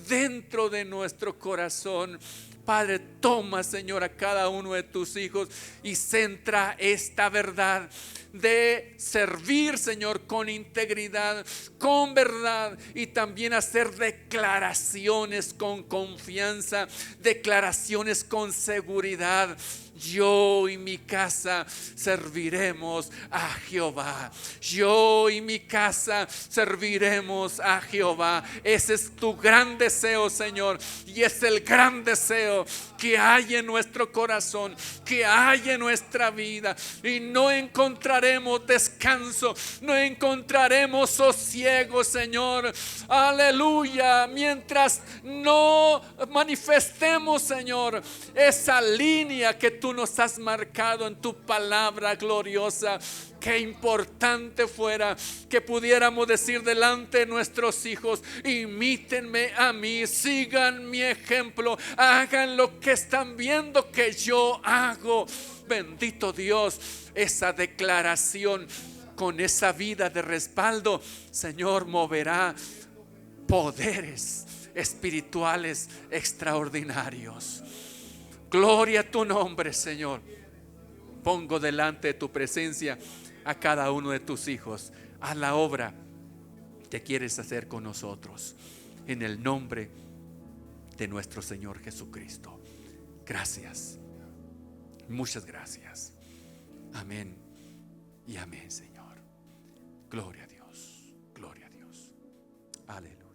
dentro de nuestro corazón. Padre, toma, Señor, a cada uno de tus hijos y centra esta verdad de servir, Señor, con integridad, con verdad, y también hacer declaraciones con confianza, declaraciones con seguridad. Yo y mi casa serviremos a Jehová. Yo y mi casa serviremos a Jehová. Ese es tu gran deseo, Señor, y es el gran deseo que hay en nuestro corazón, que hay en nuestra vida. Y no encontraremos descanso, no encontraremos sosiego, Señor, aleluya, mientras no manifestemos, Señor, esa línea que tú nos has marcado en tu palabra gloriosa. Qué importante fuera que pudiéramos decir delante de nuestros hijos: imítenme a mí, sigan mi ejemplo, hagan lo que están viendo que yo hago. Bendito Dios, esa declaración con esa vida de respaldo, Señor, moverá poderes espirituales extraordinarios. Gloria a tu nombre, Señor. Pongo delante de tu presencia a cada uno de tus hijos. A la obra que quieres hacer con nosotros, en el nombre de nuestro Señor Jesucristo. Gracias, muchas gracias. Amén y amén, Señor. Gloria a Dios, gloria a Dios. Aleluya.